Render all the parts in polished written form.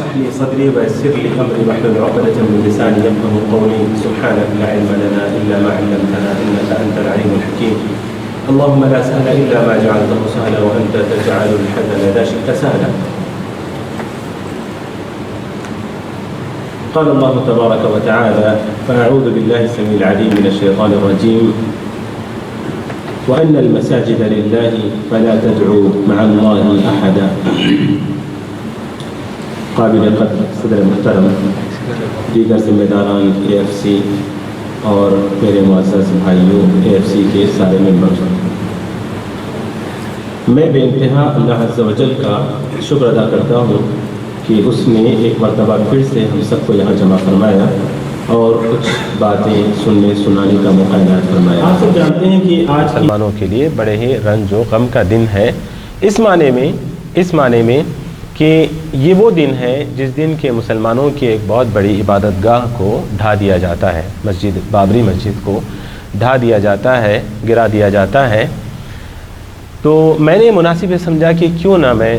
اشرح لي صدري ويسر لي امري واحلل عقدة من لساني يفقهوا قولي سبحانك لا علم لنا الا ما علمتنا انك انت العليم الحكيم اللهم لا سهل الا ما جعلته سهلا وانت تجعل الحزن اذا شئت سهلا. قال الله تبارك وتعالى فأعوذ بالله السميع العليم من الشيطان الرجيم وأن المساجد لله فلا تدعوا مع الله أحدا. قابل قدر صدر محترم دیگر ذمہ داران AFC اور میرے معزز بھائیوں AFC کے سارے ممبر، میں بے انتہا اللہ عز و جل کا شکر ادا کرتا ہوں کہ اس نے ایک مرتبہ پھر سے ہم سب کو یہاں جمع فرمایا اور کچھ باتیں سنانے کا موقع عنایت فرمایا۔ آپ سب جانتے ہیں کہ آج مسلمانوں کے لیے بڑے ہی رنج و غم کا دن ہے، اس معنی میں کہ یہ وہ دن ہے جس دن کے مسلمانوں کی ایک بہت بڑی عبادت گاہ کو ڈھا دیا جاتا ہے، مسجد بابری مسجد کو ڈھا دیا جاتا ہے، گرا دیا جاتا ہے۔ تو میں نے مناسب سمجھا کہ کیوں نہ میں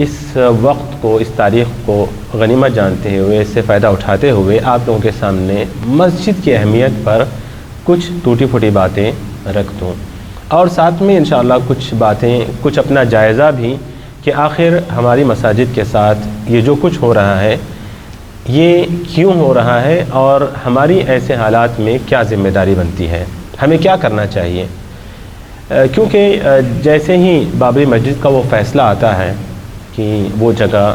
اس وقت کو، اس تاریخ کو غنیمت جانتے ہوئے، اس سے فائدہ اٹھاتے ہوئے آپ لوگوں کے سامنے مسجد کی اہمیت پر کچھ ٹوٹی پھوٹی باتیں رکھ دوں، اور ساتھ میں انشاءاللہ کچھ اپنا جائزہ بھی کہ آخر ہماری مساجد کے ساتھ یہ جو کچھ ہو رہا ہے یہ کیوں ہو رہا ہے اور ہماری ایسے حالات میں کیا ذمہ داری بنتی ہے، ہمیں کیا کرنا چاہیے۔ کیونکہ جیسے ہی بابری مسجد کا وہ فیصلہ آتا ہے کہ وہ جگہ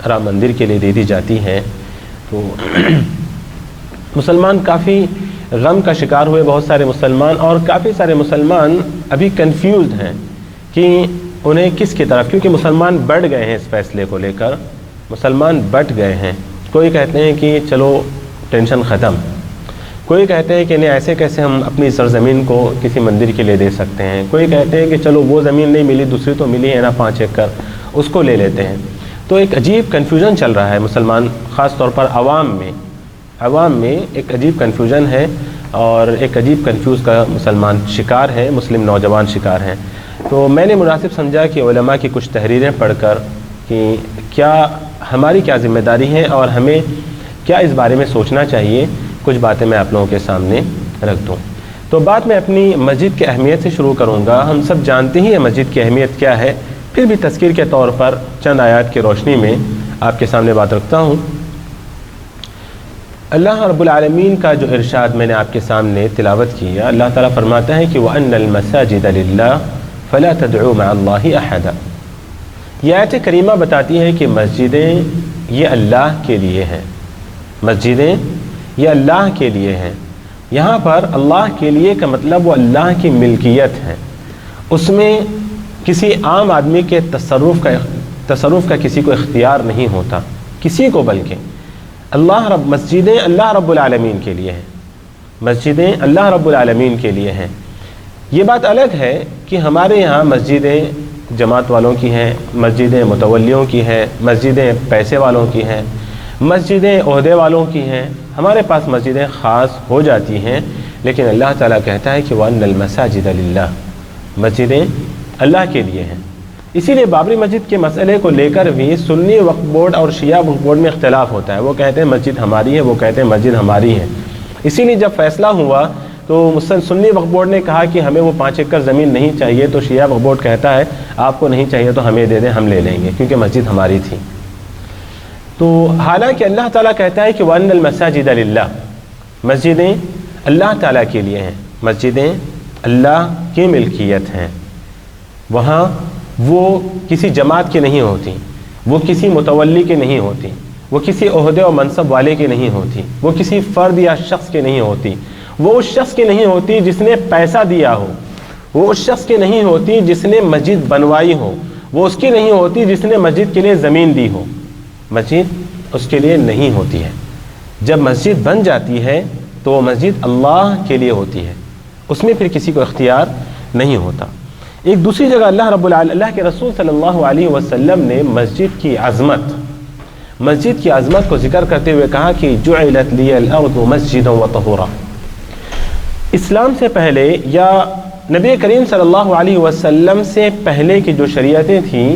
رام مندر کے لیے دے دی جاتی ہے تو مسلمان کافی غم کا شکار ہوئے، بہت سارے مسلمان، اور کافی سارے مسلمان ابھی کنفیوزڈ ہیں کہ انہیں کس کی طرف، کیونکہ مسلمان بٹ گئے ہیں اس فیصلے کو لے کر، مسلمان بٹ گئے ہیں۔ کوئی کہتے ہیں کہ چلو ٹینشن ختم، کوئی کہتے ہیں کہ نہیں ایسے کیسے ہم اپنی سرزمین کو کسی مندر کے لیے دے سکتے ہیں، کوئی کہتے ہیں کہ چلو وہ زمین نہیں ملی دوسری تو ملی ہے نا 5 ایکڑ، اس کو لے لیتے ہیں۔ تو ایک عجیب کنفیوژن چل رہا ہے مسلمان، خاص طور پر عوام میں ایک عجیب کنفیوژن ہے، اور ایک عجیب کنفیوز کا مسلمان شکار ہے، مسلم نوجوان شکار ہیں۔ تو میں نے مناسب سمجھا کہ علماء کی کچھ تحریریں پڑھ کر کہ ہماری کیا ذمہ داری ہے اور ہمیں کیا اس بارے میں سوچنا چاہیے، کچھ باتیں میں آپ لوگوں کے سامنے رکھ دوں۔ تو بات میں اپنی مسجد کی اہمیت سے شروع کروں گا۔ ہم سب جانتے ہی ہیں مسجد کی اہمیت کیا ہے، پھر بھی تذکیر کے طور پر چند آیات کی روشنی میں آپ کے سامنے بات رکھتا ہوں۔ اللہ رب العالمین کا جو ارشاد میں نے آپ کے سامنے تلاوت کیا، اللہ تعالیٰ فرماتا ہے کہ وَأَنَّ الْمَسَاجِدَ لِلَّهِ فَلَا تَدْعُوا مَعَ اللَّهِ أَحَدًا۔ یہ آیت کریمہ بتاتی ہے کہ مسجدیں یہ اللہ کے لیے ہیں، مسجدیں یہ اللہ کے لیے ہیں۔ یہاں پر اللہ کے لیے کا مطلب وہ اللہ کی ملکیت ہے، اس میں کسی عام آدمی کے تصرف کا کسی کو اختیار نہیں ہوتا، کسی کو، بلکہ مسجدیں اللہ رب العالمین کے لیے ہیں، مسجدیں اللہ رب العالمین کے لیے ہیں۔ یہ بات الگ ہے کہ ہمارے یہاں مسجدیں جماعت والوں کی ہیں، مسجدیں متولیوں کی ہیں، مسجدیں پیسے والوں کی ہیں، مسجدیں عہدے والوں کی ہیں، ہمارے پاس مسجدیں خاص ہو جاتی ہیں، لیکن اللہ تعالیٰ کہتا ہے کہ وَأَنَّ الْمَسَاجِدَ لِلَّهِ، مسجدیں اللہ کے لیے ہیں۔ اسی لیے بابری مسجد کے مسئلے کو لے کر بھی سنی وقف بورڈ اور شیعہ وقف بورڈ میں اختلاف ہوتا ہے، وہ کہتے ہیں مسجد ہماری ہے، وہ کہتے ہیں مسجد ہماری ہے۔ اسی لیے جب فیصلہ ہوا تو سنی وقف بورڈ نے کہا کہ ہمیں وہ 5 ایکڑ زمین نہیں چاہیے، تو شیعہ وقف بورڈ کہتا ہے آپ کو نہیں چاہیے تو ہمیں دے دیں، ہم لے لیں گے کیونکہ مسجد ہماری تھی۔ تو حالانکہ اللہ تعالیٰ کہتا ہے کہ وَأَنَّ الْمَسَاجِدَ لِلَّهِ، مسجدیں اللہ تعالیٰ کے لیے ہیں، مسجدیں اللہ کی ملکیت ہیں، وہاں وہ کسی جماعت کی نہیں ہوتی، وہ کسی متولی کی نہیں ہوتی، وہ کسی عہدے اور منصب والے کی نہیں ہوتی، وہ کسی فرد یا شخص کی نہیں ہوتی، وہ اس شخص کی نہیں ہوتی جس نے پیسہ دیا ہو، وہ اس شخص کی نہیں ہوتی جس نے مسجد بنوائی ہو، وہ اس کی نہیں ہوتی جس نے مسجد کے لیے زمین دی ہو، مسجد اس کے لیے نہیں ہوتی ہے۔ جب مسجد بن جاتی ہے تو وہ مسجد اللہ کے لیے ہوتی ہے، اس میں پھر کسی کو اختیار نہیں ہوتا۔ ایک دوسری جگہ اللہ کے رسول صلی اللہ علیہ وسلم نے مسجد کی عظمت کو ذکر کرتے ہوئے کہا کہ جعلت لی الارض مسجدا وطہورا۔ اسلام سے پہلے یا نبی کریم صلی اللہ علیہ وسلم سے پہلے کی جو شریعتیں تھیں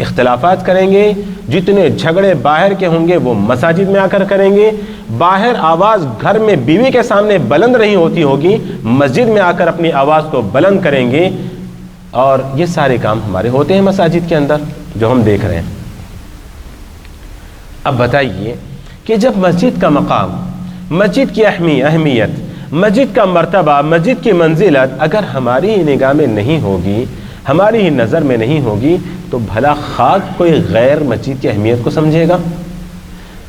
اختلافات کریں گے، جتنے جھگڑے باہر کے ہوں گے وہ مساجد میں آ کر کریں گے، باہر آواز گھر میں بیوی کے سامنے بلند نہیں ہوتی ہوگی، مسجد میں آ کر اپنی آواز کو بلند کریں گے، اور یہ سارے کام ہمارے ہوتے ہیں مساجد کے اندر جو ہم دیکھ رہے ہیں۔ اب بتائیے کہ جب مسجد کا مقام، مسجد کی اہمیت، مسجد کا مرتبہ، مسجد کی منزلت اگر ہماری نگاہ میں نہیں ہوگی، ہماری ہی نظر میں نہیں ہوگی، تو بھلا خاک کوئی غیر مسجد کی اہمیت کو سمجھے گا؟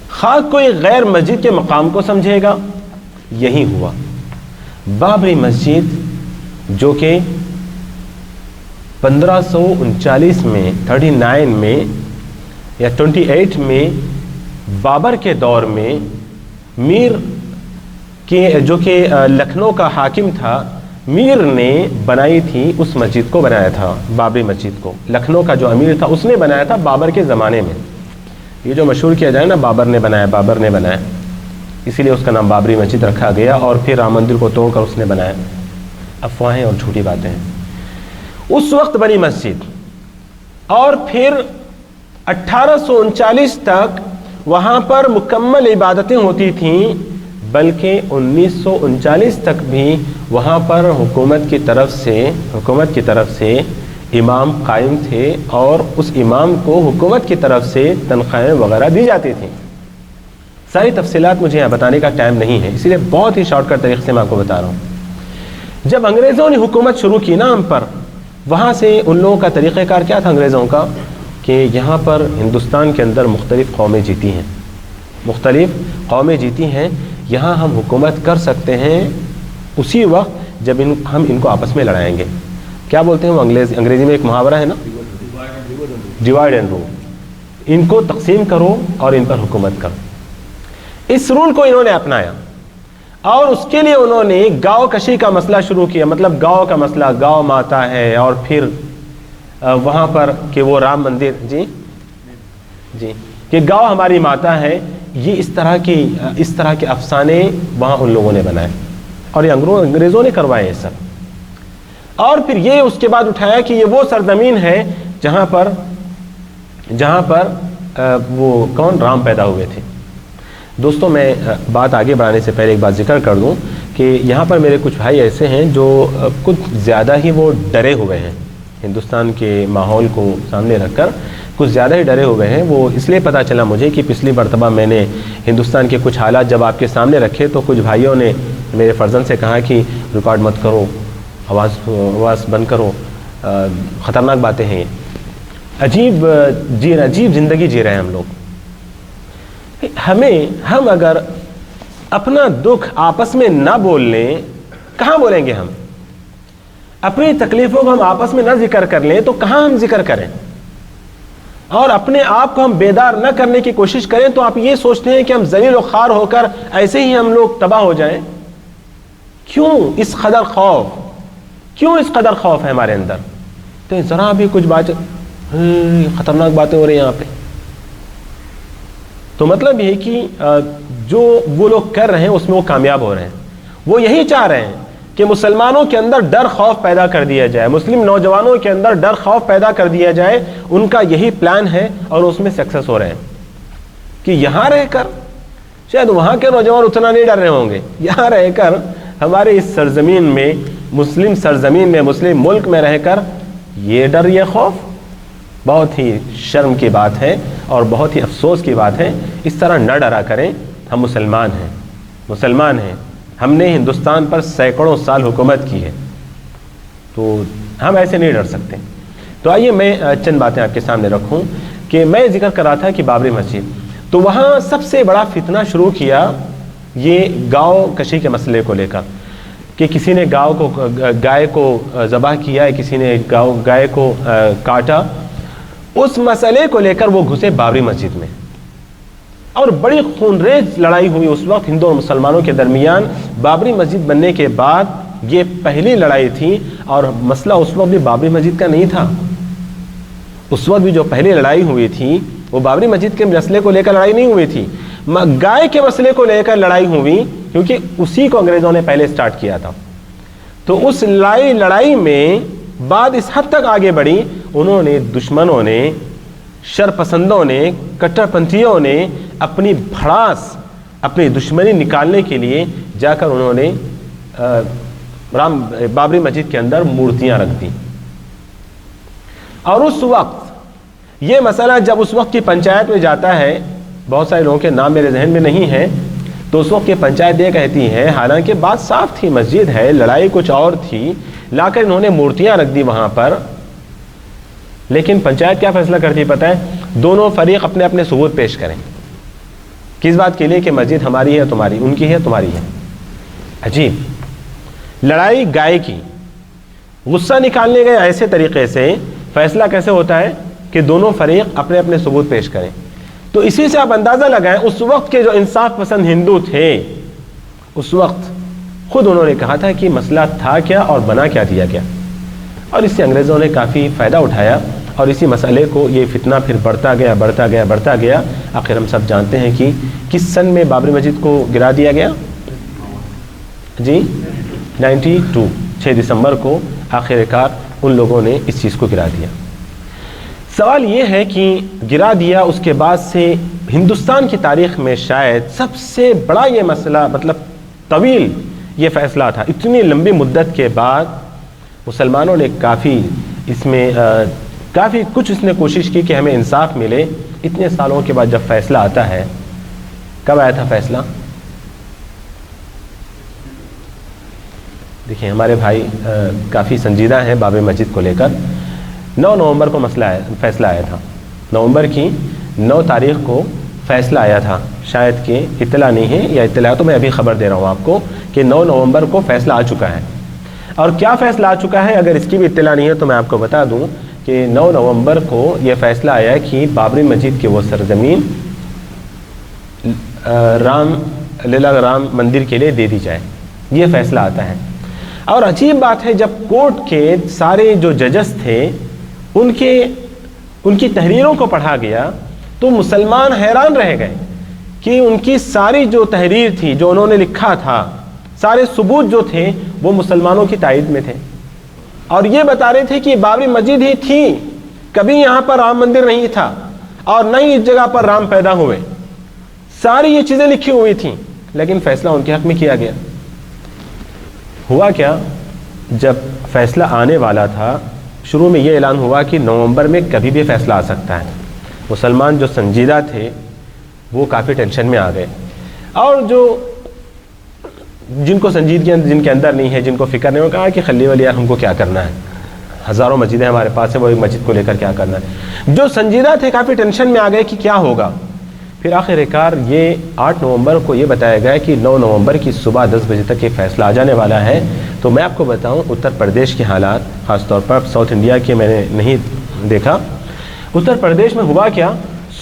خاک کوئی غیر مسجد کے مقام کو سمجھے گا؟ یہی ہوا بابری مسجد، جو کہ 1539 میں 39 میں یا 28 میں بابر کے دور میں میر کے، جو کہ لکھنؤ کا حاکم تھا، میر نے بنائی تھی، اس مسجد کو بنایا تھا، بابری مسجد کو۔ لکھنؤ کا جو امیر تھا اس نے بنایا تھا بابر کے زمانے میں۔ یہ جو مشہور کیا جائے نا بابر نے بنایا، بابر نے بنایا، اسی لیے اس کا نام بابری مسجد رکھا گیا، اور پھر رام مندر کو توڑ کر اس نے بنایا۔ افواہیں اور جھوٹی باتیں ہیں۔ اس وقت بنی مسجد، اور پھر 1839 تک وہاں پر مکمل عبادتیں ہوتی تھیں، بلکہ 1939 تک بھی وہاں پر حکومت کی طرف سے امام قائم تھے، اور اس امام کو حکومت کی طرف سے تنخواہیں وغیرہ دی جاتی تھیں۔ ساری تفصیلات مجھے یہاں بتانے کا ٹائم نہیں ہے، اسی لیے بہت ہی شارٹ کٹ طریقے سے میں آپ کو بتا رہا ہوں۔ جب انگریزوں نے حکومت شروع کی نا ہم پر، وہاں سے ان لوگوں کا طریقہ کار کیا تھا انگریزوں کا، کہ یہاں پر ہندوستان کے اندر مختلف قومیں جیتی ہیں، یہاں ہم حکومت کر سکتے ہیں اسی وقت جب ہم ان کو آپس میں لڑائیں گے۔ کیا بولتے ہیں وہ انگریزی میں ایک محاورہ ہے نا، ڈیوائڈ اینڈ رول، ان کو تقسیم کرو اور ان پر حکومت کرو۔ اس رول کو انہوں نے اپنایا، اور اس کے لیے انہوں نے گاؤں کشی کا مسئلہ شروع کیا، مطلب گاؤں کا مسئلہ، گاؤں ماتا ہے، اور پھر وہاں پر کہ وہ رام مندر، جی کہ گاؤں ہماری ماتا ہے، یہ اس طرح کے افسانے وہاں ان لوگوں نے بنائے، اور یہ انگریزوں نے کروائے یہ سب۔ اور پھر یہ اس کے بعد اٹھایا کہ یہ وہ سرزمین ہے جہاں پر وہ کون رام پیدا ہوئے تھے۔ دوستوں، میں بات آگے بڑھانے سے پہلے ایک بات ذکر کر دوں کہ یہاں پر میرے کچھ بھائی ایسے ہیں جو کچھ زیادہ ہی وہ ڈرے ہوئے ہیں، ہندوستان کے ماحول کو سامنے رکھ کر کچھ زیادہ ہی ڈرے ہوئے ہیں۔ وہ اس لیے پتہ چلا مجھے کہ پچھلی مرتبہ میں نے ہندوستان کے کچھ حالات جب آپ کے سامنے رکھے تو کچھ بھائیوں نے میرے فرزند سے کہا کہ ریکارڈ مت کرو، آواز بند کرو، خطرناک باتیں ہیں، عجیب زندگی جی رہے ہیں ہم لوگ۔ ہم اگر اپنا دکھ آپس میں نہ بول لیں، کہاں بولیں گے؟ ہم اپنی تکلیفوں کو ہم آپس میں نہ ذکر کر لیں تو کہاں ہم ذکر کریں؟ اور اپنے آپ کو ہم بیدار نہ کرنے کی کوشش کریں تو آپ یہ سوچتے ہیں کہ ہم ذلیل و خوار ہو کر ایسے ہی ہم لوگ تباہ ہو جائیں۔ کیوں اس قدر خوف ہے ہمارے اندر؟ تو ذرا بھی کچھ بات خطرناک باتیں ہو رہی ہیں یہاں پہ، تو مطلب یہ کہ جو وہ لوگ کر رہے ہیں اس میں وہ کامیاب ہو رہے ہیں۔ وہ یہی چاہ رہے ہیں کہ مسلمانوں کے اندر ڈر خوف پیدا کر دیا جائے، مسلم نوجوانوں کے اندر ڈر خوف پیدا کر دیا جائے، ان کا یہی پلان ہے، اور اس میں سکسیس ہو رہے ہیں کہ یہاں رہ کر، شاید وہاں کے نوجوان اتنا نہیں ڈر رہے ہوں گے، یہاں رہ کر ہمارے اس سرزمین میں، مسلم سرزمین میں، مسلم ملک میں رہ کر یہ ڈر، یہ خوف، بہت ہی شرم کی بات ہے اور بہت ہی افسوس کی بات ہے۔ اس طرح نہ ڈرا کریں، ہم مسلمان ہیں، ہم نے ہندوستان پر سینکڑوں سال حکومت کی ہے، تو ہم ایسے نہیں ڈر سکتے۔ تو آئیے میں چند باتیں آپ کے سامنے رکھوں کہ میں ذکر کر رہا تھا کہ بابری مسجد، تو وہاں سب سے بڑا فتنہ شروع کیا یہ گاؤں کشی کے مسئلے کو لے کر، کہ کسی نے گائے کو ذبح کیا ہے، کسی نے گائے کو کاٹا، اس مسئلے کو لے کر وہ گھسے بابری مسجد میں، اور بڑی خونریز لڑائی ہوئی اس وقت ہندو اور مسلمانوں کے درمیان۔ بابری مسجد بننے کے بعد یہ پہلی لڑائی تھی، اور مسئلہ اس وقت بھی بابری مسجد کا نہیں تھا، اس وقت بھی جو پہلی لڑائی ہوئی تھی وہ بابری مسجد کے مسئلے کو لے کر لڑائی نہیں ہوئی تھی، گائے کے مسئلے کو لے کر لڑائی ہوئی، کیونکہ اسی کو انگریزوں نے پہلے سٹارٹ کیا تھا۔ تو اس لڑائی میں بات اس حد تک آگے بڑھی، انہوں نے، دشمنوں نے شر پسندوں نے، کٹر پنتھیوں نے اپنی بھڑاس، اپنی دشمنی نکالنے کے لیے جا کر انہوں نے بابری مسجد کے اندر مورتیاں رکھ دیں. اور اس وقت یہ مسئلہ جب اس وقت کی پنچایت میں جاتا ہے، بہت سارے لوگوں کے نام میرے ذہن میں نہیں ہیں، تو اس وقت کی پنچایت یہ کہتی ہے، حالانکہ بات صاف تھی، مسجد ہے، لڑائی کچھ اور تھی، لا کر انہوں نے مورتیاں رکھ دی وہاں پر. لیکن پنچایت کیا فیصلہ کرتی پتہ ہے؟ دونوں فریق اپنے اپنے ثبوت پیش کریں. کس بات کے لیے؟ کہ مسجد ہماری ہے تمہاری، ان کی ہے تمہاری ہے. عجیب لڑائی گائے کی، غصہ نکالنے گئے ایسے طریقے سے. فیصلہ کیسے ہوتا ہے؟ کہ دونوں فریق اپنے اپنے ثبوت پیش کریں. تو اسی سے آپ اندازہ لگائیں اس وقت کے جو انصاف پسند ہندو تھے، اس وقت خود انہوں نے کہا تھا کہ مسئلہ تھا کیا اور بنا کیا دیا گیا. اور اس سے انگریزوں نے کافی فائدہ اٹھایا، اور اسی مسئلے کو یہ فتنہ پھر بڑھتا گیا. آخر ہم سب جانتے ہیں کہ کس سن میں بابری مسجد کو گرا دیا گیا؟ جی 92، 6 دسمبر کو آخر کار ان لوگوں نے اس چیز کو گرا دیا. سوال یہ ہے کہ گرا دیا، اس کے بعد سے ہندوستان کی تاریخ میں شاید سب سے بڑا یہ مسئلہ، مطلب طویل یہ فیصلہ تھا. اتنی لمبی مدت کے بعد مسلمانوں نے کافی اس میں کافی کچھ اس نے کوشش کی کہ ہمیں انصاف ملے. اتنے سالوں کے بعد جب فیصلہ آتا ہے، کب آیا تھا فیصلہ؟ دیکھیں ہمارے بھائی کافی سنجیدہ ہیں بابری مسجد کو لے کر. 9 نومبر کو فیصلہ آیا تھا. نومبر کی 9 تاریخ کو فیصلہ آیا تھا. شاید کہ اطلاع نہیں ہے، یا اطلاع تو میں ابھی خبر دے رہا ہوں آپ کو کہ 9 نومبر کو فیصلہ آ چکا ہے. اور کیا فیصلہ آ چکا ہے؟ اگر اس کی بھی اطلاع نہیں ہے تو میں آپ کو بتا دوں کہ 9 نومبر کو یہ فیصلہ آیا کہ بابری مسجد کے وہ سرزمین لیلا رام مندر کے لیے دے دی جائے. یہ فیصلہ آتا ہے. اور عجیب بات ہے، جب کورٹ کے سارے جو ججز تھے ان کی تحریروں کو پڑھا گیا تو مسلمان حیران رہ گئے کہ ان کی ساری جو تحریر تھی، جو انہوں نے لکھا تھا، سارے ثبوت جو تھے وہ مسلمانوں کی تائید میں تھے. اور یہ بتا رہے تھے کہ بابری مسجد ہی تھی، کبھی یہاں پر رام مندر نہیں تھا، اور نہ ہی اس جگہ پر رام پیدا ہوئے. ساری یہ چیزیں لکھی ہوئی تھیں، لیکن فیصلہ ان کے حق میں کیا گیا. ہوا کیا؟ جب فیصلہ آنے والا تھا، شروع میں یہ اعلان ہوا کہ نومبر میں کبھی بھی فیصلہ آ سکتا ہے. مسلمان جو سنجیدہ تھے وہ کافی ٹینشن میں آ گئے، اور جو جن کو سنجیدگی جن کے اندر نہیں ہے، جن کو فکر نہیں، وہ کہا کہ خلی ولی ہم کو کیا کرنا ہے، ہزاروں مسجدیں ہمارے پاس ہیں، وہ ایک مسجد کو لے کر کیا کرنا ہے. جو سنجیدہ تھے کافی ٹینشن میں آ گئے کہ کیا ہوگا. پھر آخر کار یہ 8 نومبر کو یہ بتایا گیا کہ 9 نومبر کی صبح 10 بجے تک یہ فیصلہ آ جانے والا ہے. تو میں آپ کو بتاؤں اتر پردیش کے حالات، خاص طور پر ساؤتھ انڈیا کے میں نے نہیں دیکھا. اتر پردیش میں ہوا کیا،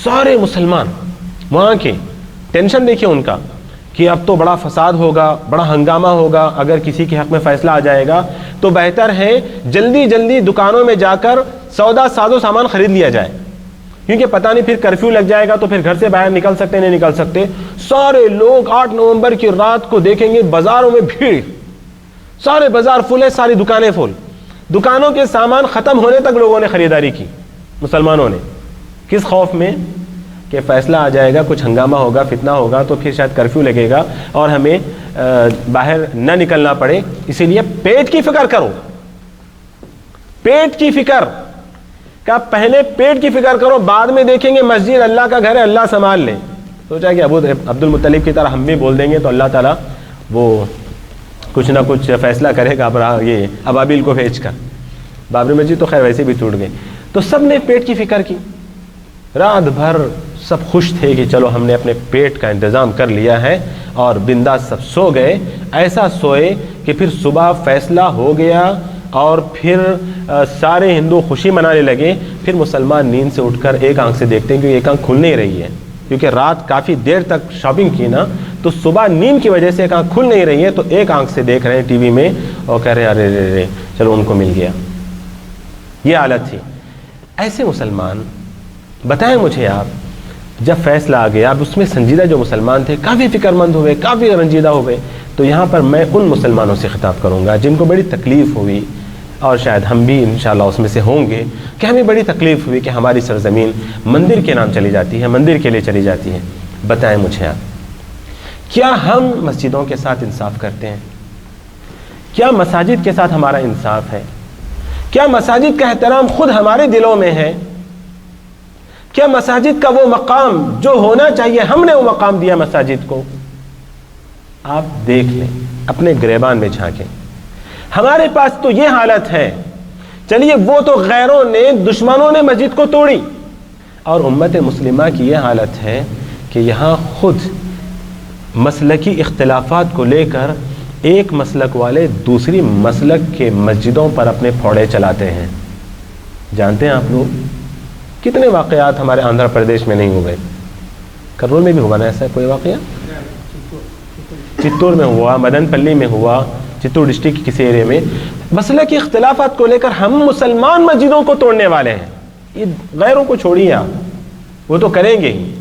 سارے مسلمان وہاں کے ٹینشن دیکھیں ان کا کہ اب تو بڑا فساد ہوگا، بڑا ہنگامہ ہوگا، اگر کسی کے حق میں فیصلہ آ جائے گا تو بہتر ہے جلدی جلدی دکانوں میں جا کر سودا ساز و سامان خرید لیا جائے، کیونکہ پتہ نہیں پھر کرفیو لگ جائے گا تو پھر گھر سے باہر نکل سکتے نہیں نکل سکتے. سارے لوگ 8 نومبر کی رات کو دیکھیں گے بازاروں میں بھیڑ، سارے بازار فل ہے، ساری دکانیں فل، دکانوں کے سامان ختم ہونے تک لوگوں نے خریداری کی مسلمانوں نے. کس خوف میں؟ کہ فیصلہ آ جائے گا، کچھ ہنگامہ ہوگا، فتنہ ہوگا تو پھر شاید کرفیو لگے گا اور ہمیں باہر نہ نکلنا پڑے. اسی لیے پیٹ کی فکر کرو، پیٹ کی فکر کا پہلے پیٹ کی فکر کرو، بعد میں دیکھیں گے مسجد اللہ کا گھر ہے، اللہ سنبھال لے. سوچا کہ عبد المطلب کی طرح ہم بھی بول دیں گے تو اللہ تعالیٰ وہ کچھ نہ کچھ فیصلہ کرے گا یہ ابابیل کو بھیج کر. بابری مسجد تو خیر ویسے بھی ٹوٹ گئی. تو سب نے پیٹ کی فکر کی، رات بھر سب خوش تھے کہ چلو ہم نے اپنے پیٹ کا انتظام کر لیا ہے، اور بنداس سب سو گئے. ایسا سوئے کہ پھر صبح فیصلہ ہو گیا اور پھر سارے ہندو خوشی منانے لگے. پھر مسلمان نیند سے اٹھ کر ایک آنکھ سے دیکھتے ہیں کہ ایک آنکھ کھل نہیں رہی ہے، کیونکہ رات کافی دیر تک شاپنگ کی نا، تو صبح نیند کی وجہ سے ایک آنکھ کھل نہیں رہی ہے. تو ایک آنکھ سے دیکھ رہے ہیں ٹی وی میں اور کہہ رہے ہیں ارے رے چلو ان کو مل گیا. یہ حالت تھی. ایسے مسلمان بتائیں مجھے آپ، جب فیصلہ آ گیا، اب اس میں سنجیدہ جو مسلمان تھے کافی فکر مند ہوئے، کافی رنجیدہ ہوئے. تو یہاں پر میں ان مسلمانوں سے خطاب کروں گا جن کو بڑی تکلیف ہوئی، اور شاید ہم بھی انشاءاللہ اس میں سے ہوں گے کہ ہمیں بڑی تکلیف ہوئی کہ ہماری سرزمین مندر کے نام چلی جاتی ہے، مندر کے لیے چلی جاتی ہے۔ بتائیں مجھے آپ، کیا ہم مسجدوں کے ساتھ انصاف کرتے ہیں؟ کیا مساجد کے ساتھ ہمارا انصاف ہے؟ کیا مساجد کا احترام خود ہمارے دلوں میں ہے؟ کیا مساجد کا وہ مقام جو ہونا چاہیے ہم نے وہ مقام دیا مساجد کو؟ آپ دیکھ لیں، اپنے گریبان میں جھانکیں۔ ہمارے پاس تو یہ حالت ہے، چلیے وہ تو غیروں نے، دشمنوں نے مسجد کو توڑی، اور امت مسلمہ کی یہ حالت ہے کہ یہاں خود مسلکی اختلافات کو لے کر ایک مسلک والے دوسری مسلک کے مسجدوں پر اپنے پھوڑے چلاتے ہیں۔ جانتے ہیں آپ لوگ کتنے واقعات ہمارے آندھرا پردیش میں نہیں ہوئے؟ کرنول میں بھی ہوا نا ایسا کوئی واقعہ؟ چتور میں ہوا، مدن پلی میں ہوا، چتور ڈسٹرکٹ کی کسی ایرے میں۔ مسلکی اختلافات کو لے کر ہم مسلمان مسجدوں کو توڑنے والے ہیں۔ یہ غیروں کو چھوڑیے آپ، وہ تو کریں گے ہی،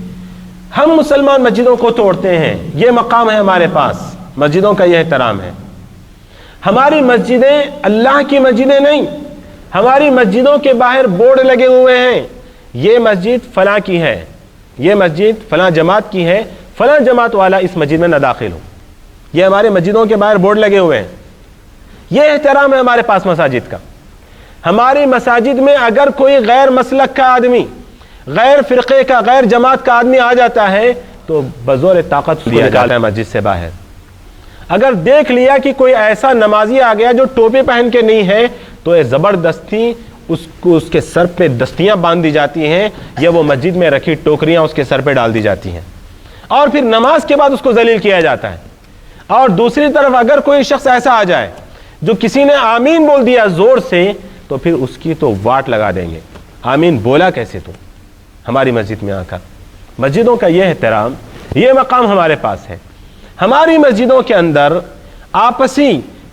ہم مسلمان مسجدوں کو توڑتے ہیں۔ یہ مقام ہے ہمارے پاس، مسجدوں کا یہ احترام ہے۔ ہماری مسجدیں اللہ کی مسجدیں نہیں، ہماری مسجدوں کے باہر بورڈ لگے ہوئے ہیں، یہ مسجد فلاں کی ہے، یہ مسجد فلاں جماعت کی ہے، فلاں جماعت والا اس مسجد میں نہ داخل ہو۔ یہ ہمارے مسجدوں کے باہر بورڈ لگے ہوئے ہیں۔ یہ احترام ہے ہمارے پاس مساجد کا۔ ہماری مساجد میں اگر کوئی غیر مسلک کا آدمی، غیر فرقے کا، غیر جماعت کا آدمی آ جاتا ہے تو بزور طاقت دیا جاتا ہے مسجد سے باہر۔ اگر دیکھ لیا کہ کوئی ایسا نمازی آ گیا جو ٹوپی پہن کے نہیں ہے تو یہ زبردستی اس کے سر پہ دستیاں باندھ دی جاتی ہیں، یا وہ مسجد میں رکھی ٹوکریاں اس کے سر پہ ڈال دی جاتی ہیں، اور پھر نماز کے بعد اس کو ذلیل کیا جاتا ہے۔ اور دوسری طرف اگر کوئی شخص ایسا آ جائے جو کسی نے آمین بول دیا زور سے تو پھر اس کی تو واٹ لگا دیں گے، آمین بولا کیسے تو ہماری مسجد میں آ کر۔ مسجدوں کا یہ احترام، یہ مقام ہمارے پاس ہے۔ ہماری مسجدوں کے اندر آپسی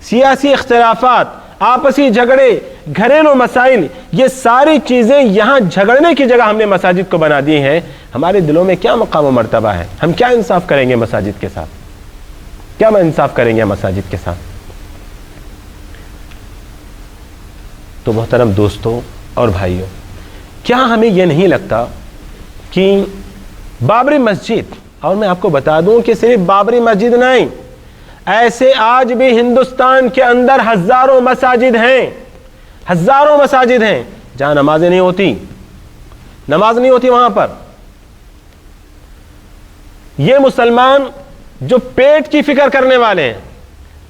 سیاسی اختلافات، آپسی جھگڑے، گھریلو مسائل، یہ ساری چیزیں یہاں جھگڑنے کی جگہ ہم نے مساجد کو بنا دی ہیں۔ ہمارے دلوں میں کیا مقام و مرتبہ ہے؟ ہم کیا انصاف کریں گے مساجد کے ساتھ؟ کیا انصاف کریں گے مساجد کے ساتھ؟ تو محترم دوستوں اور بھائیوں، کیا ہمیں یہ نہیں لگتا کہ بابری مسجد، اور میں آپ کو بتا دوں کہ صرف بابری مسجد نہیں، ایسے آج بھی ہندوستان کے اندر ہزاروں مساجد ہیں، ہزاروں مساجد ہیں جہاں نمازیں نہیں ہوتی، نماز نہیں ہوتی وہاں پر۔ یہ مسلمان جو پیٹ کی فکر کرنے والے ہیں،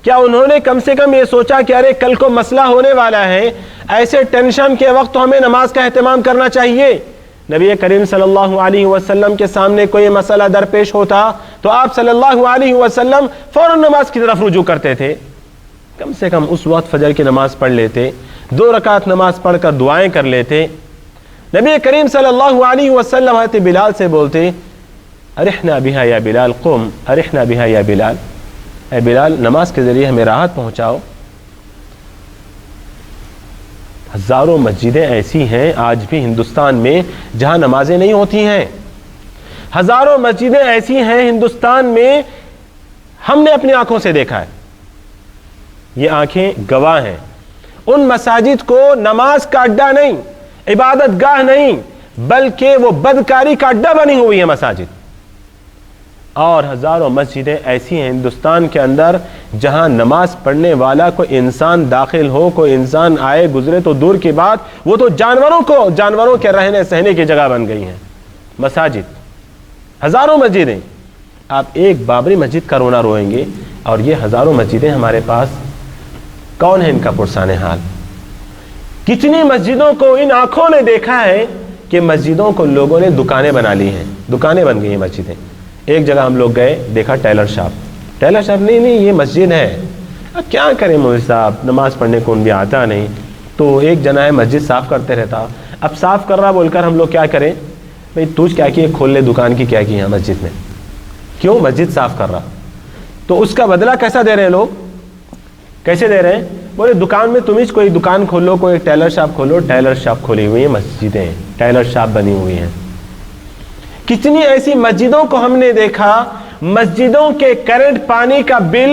کیا انہوں نے کم سے کم یہ سوچا کہ ارے کل کو مسئلہ ہونے والا ہے، ایسے ٹینشن کے وقت تو ہمیں نماز کا اہتمام کرنا چاہیے؟ نبی کریم صلی اللہ علیہ وسلم کے سامنے کوئی مسئلہ درپیش ہوتا تو آپ صلی اللہ علیہ وسلم فوراً نماز کی طرف رجوع کرتے تھے۔ کم سے کم اس وقت فجر کی نماز پڑھ لیتے، 2 رکعت نماز پڑھ کر دعائیں کر لیتے۔ نبی کریم صلی اللہ علیہ وسلم حضرت بلال سے بولتے، ارحنا بہا یا بلال، قم ارحنا بہا یا بلال، اے بلال نماز کے ذریعے ہمیں راحت پہنچاؤ۔ ہزاروں مسجدیں ایسی ہیں آج بھی ہندوستان میں جہاں نمازیں نہیں ہوتی ہیں، ہزاروں مسجدیں ایسی ہیں ہندوستان میں، ہم نے اپنی آنکھوں سے دیکھا ہے، یہ آنکھیں گواہ ہیں۔ ان مساجد کو نماز کا اڈا نہیں، عبادت گاہ نہیں، بلکہ وہ بدکاری کا اڈا بنی ہوئی ہے مساجد۔ اور ہزاروں مسجدیں ایسی ہیں ہندوستان کے اندر جہاں نماز پڑھنے والا کوئی انسان داخل ہو، کوئی انسان آئے گزرے تو دور کی بات، وہ تو جانوروں کے رہنے سہنے کی جگہ بن گئی ہیں مساجد۔ ہزاروں مسجدیں، آپ ایک بابری مسجد کا رونا روئیں گے، اور یہ ہزاروں مسجدیں ہمارے پاس، کون ہے ان کا پرسان حال؟ کتنی مسجدوں کو ان آنکھوں نے دیکھا ہے کہ مسجدوں کو لوگوں نے دکانیں بنا لی ہیں، دکانیں بن گئی ہیں مسجدیں۔ ایک جگہ ہم لوگ گئے، دیکھا ٹیلر شاپ، نہیں یہ مسجد ہے۔ اب کیا کریں مولوی صاحب، نماز پڑھنے کو ان بھی آتا نہیں، تو ایک جنا ہے مسجد صاف کرتے رہتا، اب صاف کر رہا بول کر ہم لوگ کیا کریں، بھئی توج کیا کی کھول لے دکان کی، کیا کی یہاں مسجد میں، کیوں مسجد صاف کر رہا، تو اس کا بدلہ کیسا دے رہے ہیں لوگ، کیسے دے رہے ہیں؟ بولے دکان میں تم کوئی دکان کھولو، کوئی ٹیلر شاپ کھولو، ٹیلر شاپ کھولی ہوئی ہیں مسجدیں، ٹیلر شاپ بنی ہوئی ہیں۔ کتنی ایسی مسجدوں کو ہم نے دیکھا، مسجدوں کے کرنٹ پانی کا بل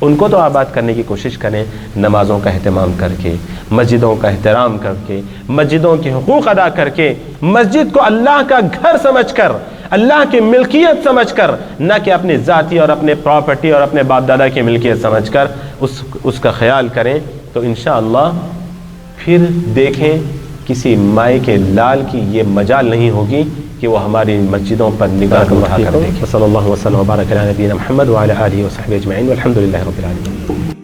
ان کو تو آباد کرنے کی کوشش کریں، نمازوں کا اہتمام کر کے، مسجدوں کا احترام کر کے، مسجدوں کے حقوق ادا کر کے، مسجد کو اللہ کا گھر سمجھ کر، اللہ کی ملکیت سمجھ کر، نہ کہ اپنے ذاتی اور اپنے پراپرٹی اور اپنے باپ دادا کی ملکیت سمجھ کر اس کا خیال کریں، تو انشاءاللہ پھر دیکھیں کسی مائے کے لال کی یہ مجال نہیں ہوگی کہ وہ ہماری مسجدوں پر نگاہ اٹھا کر دیکھیں۔ صلی اللہ وسلم وبارک علی نبینا محمد وعلی آلہ وصحبہ اجمعین والحمد للہ رب العالمین۔